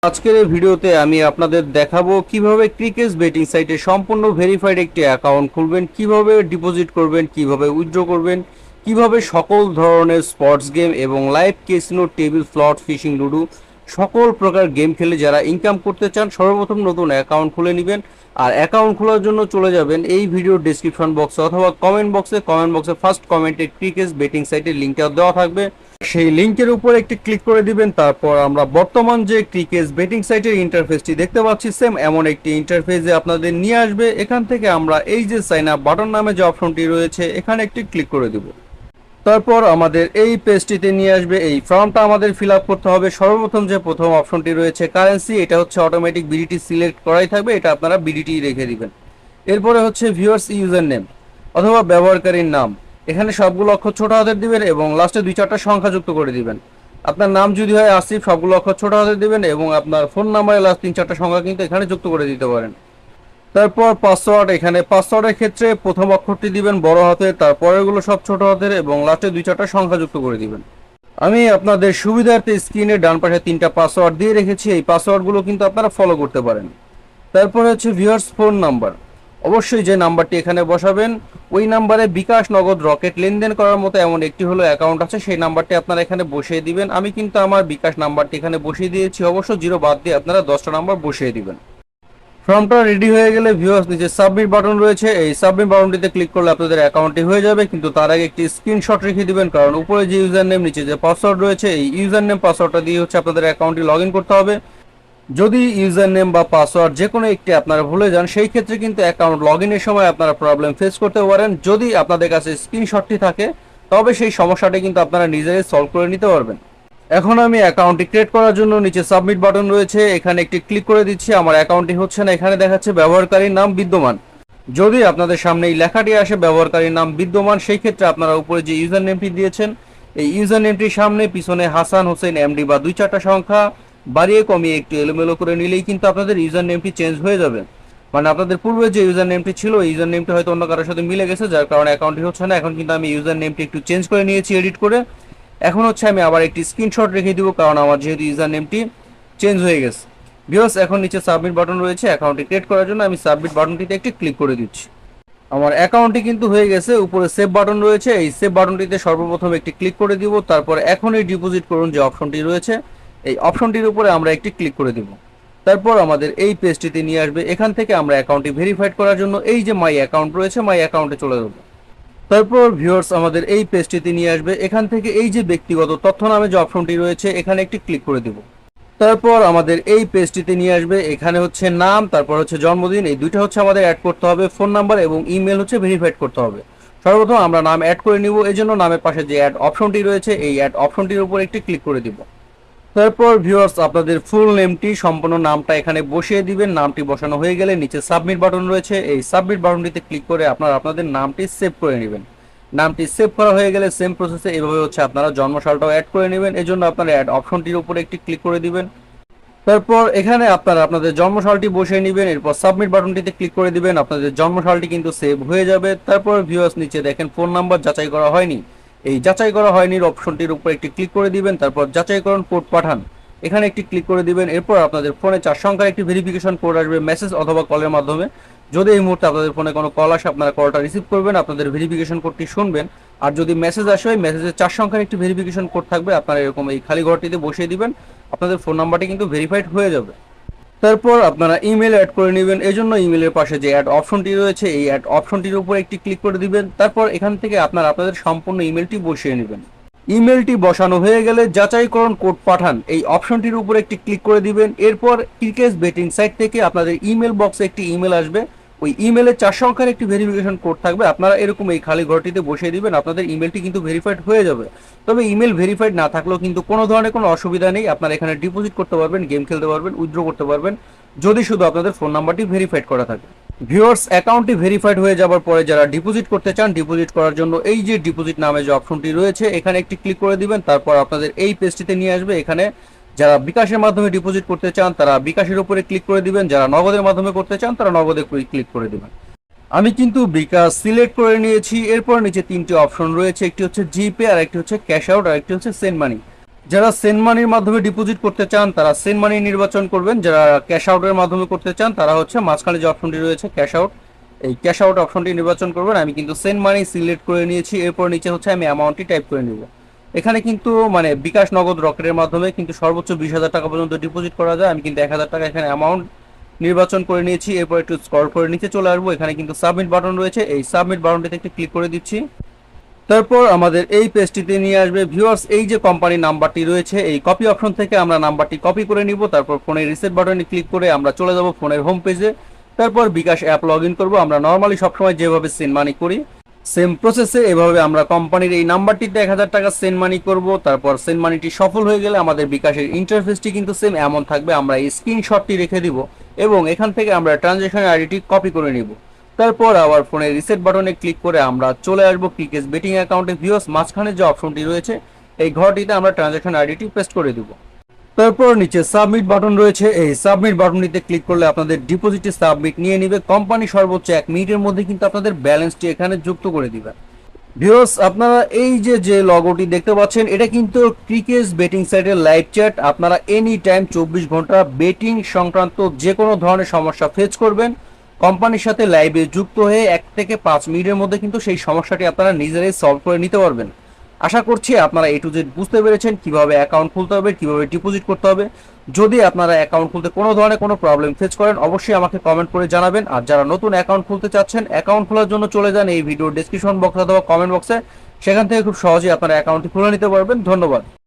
আজকের এই ভিডিওতে আমি আপনাদের দেখাবো কিভাবে ক্রিকেট বেটিং সাইটে সম্পূর্ণ ভেরিফাইড একটি অ্যাকাউন্ট খুলবেন, কিভাবে ডিপোজিট করবেন, কিভাবে উইথড্র করবেন, কিভাবে সকল ধরনের স্পোর্টস গেম এবং live casino, table, slot, fishing, ludo সকল প্রকার গেম খেলে যারা ইনকাম করতে চান সর্বপ্রথম নতুন অ্যাকাউন্ট খুলে নেবেন। আর অ্যাকাউন্ট খোলার জন্য চলে যাবেন এই ভিডিওর ডেসক্রিপশন বক্সে অথবা কমেন্ট বক্সে ফার্স্ট কমেন্টে ক্রিকেট বেটিং সাইটের লিঙ্কটা দেওয়া থাকবে। সেই লিংকের উপর একটি ক্লিক করে দিবেন। তারপর আমরা বর্তমান যে ক্রিকেট বেটিং সাইটের ইন্টারফেসটি দেখতে পাচ্ছি সেম এমন একটি ইন্টারফেসে আপনাদের নিয়ে আসবে। এখান থেকে আমরা এই যে সাইন আপ বাটন নামে যে অপশনটি রয়েছে এখানে একটি ক্লিক করে দেব। তারপর আমাদের এই পেজটিতে নিয়ে আসবে। এই ফর্মটা আমাদের ফিল আপ করতে হবে। সর্বপ্রথম যে প্রথম অপশনটি রয়েছে কারেন্সি, এটা হচ্ছে অটোমেটিক বিডিটি সিলেক্ট করাই থাকবে, এটা আপনারা বিডিটি রেখে দিবেন। এরপরে হচ্ছে ভিউয়ার্স ইউজার নেম অথবা ব্যবহারকারীর নাম, এখানে সবগুলো অক্ষর ছোট হাতের দিবেন এবং লাস্টে 2-4টা সংখ্যা যুক্ত করে দিবেন। আপনার নাম যদি হয় আসিফ, সবগুলো অক্ষর ছোট হাতের দিবেন এবং আপনার ফোন নাম্বারে লাস্ট 3-4টা সংখ্যা কিন্তু এখানে যুক্ত করে দিতে পারেন। তারপর পাসওয়ার্ড, এখানে পাসওয়ার্ডের ক্ষেত্রে প্রথম অক্ষরটি দিবেন বড় হাতের, তারপরেগুলো সব ছোট হাতের এবং লাস্টে 2-4টা সংখ্যা যুক্ত করে দিবেন। আমি আপনাদের সুবিধার্থে স্ক্রিনে ডান পাশে 3টা পাসওয়ার্ড দিয়ে রেখেছি, এই পাসওয়ার্ডগুলো কিন্তু আপনারা ফলো করতে পারেন। তারপর হচ্ছে ভিউয়ার্স ফোন নাম্বার, অবশ্যই যে নাম্বারটি এখানে বসাবেন ওই নাম্বারে বিকাশ, নগদ, রকেট লেনদেন করার মতো এমন একটি হলো অ্যাকাউন্ট আছে, সেই নাম্বারটি আপনারা এখানে বসিয়ে দিবেন। আমি কিন্তু আমার বিকাশ নাম্বারটি এখানে বসিয়ে দিয়েছি, অবশ্য জিরো বাদ দিয়ে আপনারা 10টা নাম্বার বসিয়ে দিবেন। ফর্মটা রেডি হয়ে গেলে ভিউয়ার্স নিচে সাবমিট বাটন রয়েছে, এই সাবমিট বাটনটিতে ক্লিক করলে আপনাদের অ্যাকাউন্টটি হয়ে যাবে। কিন্তু তার আগে একটি স্ক্রিনশট রেখে দিবেন, কারণ উপরে যে ইউজার নেম নিচে যে পাসওয়ার্ড রয়েছে এই ইউজার নেম পাসওয়ার্ডটা দিয়ে হচ্ছে আপনাদের অ্যাকাউন্টটি লগ ইন করতে হবে। যদি ইউজার নেম বা পাসওয়ার্ড যে কোনো একটি আপনারা ভুলে যান সেই ক্ষেত্রে কিন্তু অ্যাকাউন্ট লগ ইনের সময় আপনারা প্রবলেম ফেস করতে পারেন। যদি আপনাদের কাছে স্ক্রিনশটটি থাকে তবে সেই সমস্যাটি কিন্তু আপনারা নিজেরাই সলভ করে নিতে পারবেন। এখন আমি অ্যাকাউন্টটি ক্রিয়েট করার জন্য নিচে সাবমিট বাটন রয়েছে, এখানে একটি ক্লিক করে দিচ্ছি। আমার অ্যাকাউন্টটি হচ্ছে না, এখানে দেখাচ্ছে ব্যবহারকারীর নাম বিদ্যমান। যদি আপনাদের সামনে এই লেখাটি আসে ব্যবহারকারীর নাম বিদ্যমান, সেই ক্ষেত্রে আপনারা উপরে যে ইউজার নেমটি দিয়েছেন এই ইউজার নেমটির সামনে পিছনে হাসান হোসেন এমডি বা 2-4টা সংখ্যা বাড়িয়ে কমিয়ে একটু এলোমেলো করে নিলেই কিন্তু আপনাদের ইউজার নেমটি চেঞ্জ হয়ে যাবে। মানে আপনাদের পূর্বে যে ইউজার নেমটি ছিল এই ইউজার নেমটি হয়তো অন্য কারোর সাথে মিলে গেছে, যার কারণে অ্যাকাউন্টটি হচ্ছে না। এখন কিন্তু আমি ইউজার নেমটি একটু চেঞ্জ করে নিয়েছি এডিট করে। এখন হচ্ছে আমি আবার একটি স্ক্রিনশট রেখে দিব, কারণ আমার যেহেতু ইউজার নেমটি চেঞ্জ হয়ে গেছে। ভিউয়ার্স এখন নিচে সাবমিট বাটন রয়েছে, অ্যাকাউন্টটি ক্রিয়েট করার জন্য আমি সাবমিট বাটনটিতে একটি ক্লিক করে দিচ্ছি। আমার অ্যাকাউন্টটি কিন্তু হয়ে গেছে। উপরে সেভ বাটন রয়েছে, এই সেভ বাটনটিতে সর্বপ্রথম একটি ক্লিক করে দিব। তারপর এখনই ডিপোজিট করুন যে অপশনটি রয়েছে এই অপশনটির উপরে আমরা একটি ক্লিক করে দিব। তারপর আমাদের এই পেজটিতে নিয়ে আসবে। এখান থেকে আমরা অ্যাকাউন্টটি ভেরিফাইড করার জন্য এই যে মাই অ্যাকাউন্ট রয়েছে মাই অ্যাকাউন্টে চলে যাব। তারপর ভিউয়ার্স আমাদের এই পেজটিতে নিয়ে আসবে। এখান থেকে এই যে ব্যক্তিগত তথ্য নামে যে অপশনটি রয়েছে এখানে একটি ক্লিক করে দিব। তারপর আমাদের এই পেজটিতে নিয়ে আসবে। এখানে হচ্ছে নাম, তারপর হচ্ছে জন্মদিন, এই দুইটা হচ্ছে আমাদের অ্যাড করতে হবে। ফোন নাম্বার এবং ইমেল হচ্ছে ভেরিফাইড করতে হবে। সর্বপ্রথম আমরা নাম অ্যাড করে নিব, এই জন্য নামের পাশে যে অ্যাড অপশনটি রয়েছে এই অ্যাড অপশনটির উপর একটি ক্লিক করে দিব। তারপর ভিউয়ার্স আপনাদের ফুল নেমটি সম্পূর্ণ নামটা এখানে বসিয়ে দিবেন। নামটি বসানো হয়ে গেলে নিচে সাবমিট বাটন রয়েছে, এই সাবমিট বাটনটিতে ক্লিক করে আপনারা আপনাদের নামটি সেভ করে নেবেন। নামটি সেভ করা হয়ে গেলে সেম প্রসেসে এভাবে হচ্ছে আপনারা জন্মসালটাও অ্যাড করে নেবেন। এজন্য আপনারা অ্যাড অপশনটির উপরে একটি ক্লিক করে দিবেন। তারপর এখানে আপনারা আপনাদের জন্মসালটি বসিয়ে নেবেন, এরপর সাবমিট বাটনটিতে ক্লিক করে দিবেন। আপনাদের জন্মসালটি কিন্তু সেভ হয়ে যাবে। তারপর ভিউয়ার্স নিচে দেখেন ফোন নাম্বার যাচাই করা হয়নি, এই যাচাই করা হয়নি অপশনটির উপর একটি ক্লিক করে দিবেন। তারপর যাচাইকরণ কোড পাঠান, এখানে একটি ক্লিক করে দিবেন। এরপর আপনাদের ফোনে 4 সংখ্যার একটি ভেরিফিকেশন কোড আসবে মেসেজ অথবা কলের মাধ্যমে। যদি এই মুহূর্তে আপনাদের ফোনে কোনো কল আসে আপনারা কলটা রিসিভ করবেন, আপনাদের ভেরিফিকেশন কোডটি শুনবেন। আর যদি মেসেজ আসে ওই মেসেজে 4 সংখ্যার একটি ভেরিফিকেশন কোড থাকবে, আপনারা এরকম এই খালি ঘরটিতে বসিয়ে দিবেন। আপনাদের ফোন নাম্বারটি কিন্তু ভেরিফাইড হয়ে যাবে। তারপর আপনারা ইমেল অ্যাড করে নেবেন, এজন্য ইমেলের পাশে যে অ্যাড অপশনটি রয়েছে এই অ্যাড অপশনটির উপর একটি ক্লিক করে দিবেন। তারপর এখান থেকে আপনারা আপনাদের সম্পূর্ণ ইমেলটি বসিয়ে নেবেন। ইমেলটি বসানো হয়ে গেলে যাচাইকরণ কোড পাঠান এই অপশনটির উপর একটি ক্লিক করে দিবেন। এরপর ক্রিকেট বেটিং সাইট থেকে আপনাদের ইমেল বক্সে একটি ইমেল আসবে, ওই ইমেলে 4 সংখ্যার একটি ভেরিফিকেশন কোড থাকবে, আপনারা এরকম এই খালি ঘরটিতে বসিয়ে দিবেন। আপনাদের ইমেলটি কিন্তু ভেরিফাইড হয়ে যাবে। তবে ইমেল ভেরিফাইড না থাকলেও কিন্তু কোনো ধরনের কোনো অসুবিধা নেই, আপনারা এখানে ডিপোজিট করতে পারবেন, গেম খেলতে পারবেন, উইথড্র করতে পারবেন, যদি শুধু আপনাদের ফোন নাম্বারটি ভেরিফাইড করা থাকে। ভিউয়ার্স অ্যাকাউন্টটি ভেরিফাইড হয়ে যাওয়ার পরে যারা ডিপোজিট করতে চান ডিপোজিট করার জন্য এই যে ডিপোজিট নামে যে অপশনটি রয়েছে এখানে একটি ক্লিক করে দিবেন। তারপর আপনাদের এই পেজটিতে নিয়ে আসবে। এখানে যারা বিকাশের মাধ্যমে ডিপোজিট করতে চান তারা বিকাশের উপরে ক্লিক করে দিবেন, যারা নগদের মাধ্যমে করতে চান তারা নগদে ক্লিক করে দিবেন। আমি কিন্তু বিকাশ সিলেক্ট করে নিয়েছি। এরপর নিচে 3টি অপশন রয়েছে, একটি হচ্ছে জিপে, আর একটি হচ্ছে ক্যাশ আউট, আর একটি হচ্ছে সেন্ড মানি। যারা সেন্ড মানির মাধ্যমে ডিপোজিট করতে চান তারা সেন্ড মানি নির্বাচন করবেন, যারা ক্যাশ আউটের মাধ্যমে করতে চান তারা হচ্ছে মাঝখানে যে অপশনটি রয়েছে ক্যাশ আউট, এই ক্যাশ আউট অপশনটি নির্বাচন করবেন। আমি কিন্তু সেন্ড মানি সিলেক্ট করে নিয়েছি, এরপর নিচে হচ্ছে আমি অ্যামাউন্টটি টাইপ করে নিব। এখানে কিন্তু মানে বিকাশ নগদ রকেটের মাধ্যমে কিন্তু সর্বোচ্চ 20,000 টাকা পর্যন্ত ডিপোজিট করা যায়। আমি কিন্তু 1,000 টাকা এখানে অ্যামাউন্ট নির্বাচন করে নিয়েছি। এরপর একটু স্ক্রল করে নিচে চলে আসবো, এখানে কিন্তু সাবমিট বাটন রয়েছে, এই সাবমিট বাটনটিতে একটু ক্লিক করে দিচ্ছি। তারপর আমাদের এই পেজটিতে নিয়ে আসবে। ভিউয়ার্স, এই যে কোম্পানির নাম্বারটি রয়েছে এই কপি অপশন থেকে আমরা নাম্বারটি কপি করে নিব। তারপর ফোনের রিসেট বাটনে ক্লিক করে আমরা চলে যাব ফোনের হোম পেজে। তারপর বিকাশ অ্যাপ লগ ইন করবো। আমরা নর্মালি সবসময় যেভাবে সেন্ড মানি করি সেম প্রসেসে এভাবে আমরা কোম্পানির এই নাম্বারটিতে 1,000 টাকা সেন্ড মানি করব। তারপর সেন্ড মানিটি সফল হয়ে গেলে আমাদের বিকাশের ইন্টারফেসটি কিন্তু সেম এমন থাকবে। আমরা এই স্ক্রিনশটটি রেখে দিব এবং এখান থেকে আমরা ট্রানজ্যাকশন আইডিটি কপি করে নিব। তারপর আবার ফোনের রিসেট বাটনে ক্লিক করে আমরা চলে আসবো ক্রিকেস বেটিং অ্যাকাউন্টে। ভিউয়ার্স, মাঝখানে যে অপশনটি রয়েছে এই ঘরটিতে আমরা ট্রানজ্যাকশন আইডিটি পেস্ট করে দিব। তারপর নিচে সাবমিট বাটন রয়েছে, এই সাবমিট বাটনটিতে ক্লিক করলে আপনাদের ডিপোজিটটি সাবমিট নিয়ে নিবে। কোম্পানি সর্বোচ্চ 1 মিনিটের মধ্যে কিন্তু আপনাদের ব্যালেন্সটি এখানে যুক্ত করে দিবে। ভিউয়ার্স, আপনারা এই যে লগোটি দেখতে পাচ্ছেন এটা কিন্তু ক্রিকেস বেটিং সাইটের লাইভ চ্যাট। আপনারা এনি টাইম 24 ঘন্টা বেটিং সংক্রান্ত যে কোনো ধরনের সমস্যা ফেস করবেন, কোম্পানির সাথে লাইভে যুক্ত হয়ে 1 থেকে 5 মিনিটের মধ্যে কিন্তু সেই সমস্যাটি আপনারা নিজেরাই সলভ করে নিতে পারবেন। আশা করছি আপনারা A to Z বুঝতে পেরেছেন কিভাবে অ্যাকাউন্ট খুলতে হবে, কিভাবে ডিপোজিট করতে হবে। যদি আপনারা অ্যাকাউন্ট খুলতে কোনো ধরনের কোনো প্রবলেম ফেস করেন অবশ্যই আমাকে কমেন্ট করে জানাবেন। আর যারা নতুন অ্যাকাউন্ট খুলতে চাচ্ছেন অ্যাকাউন্ট খোলার জন্য চলে যান এই ভিডিওর ডেসক্রিপশন বক্স অথবা কমেন্ট বক্সে, সেখান থেকে খুব সহজেই আপনারা অ্যাকাউন্টটি খুলে নিতে পারবেন। ধন্যবাদ।